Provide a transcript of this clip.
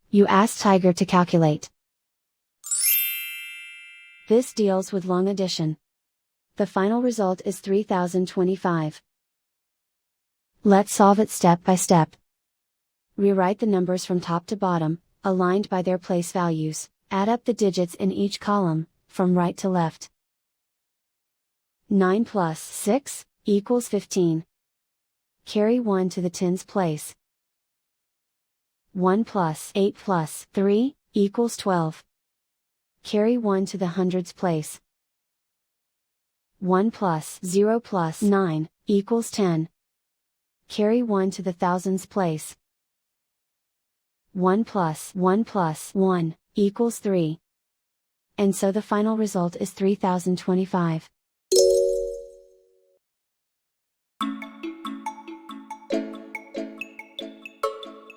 You ask Tiger to calculate. This deals with long addition. The final result is 3025. Let's solve it step by step. Rewrite the numbers from top to bottom, aligned by their place values. Add up the digits in each column, from right to left. 9 plus 6 equals 15. Carry 1 to the tens place. 1 plus 8 plus 3 equals 12. Carry 1 to the hundreds place. 1 plus 0 plus 9 equals 10. Carry 1 to the thousands place. 1 plus 1 equals 3. And so the final result is 3025.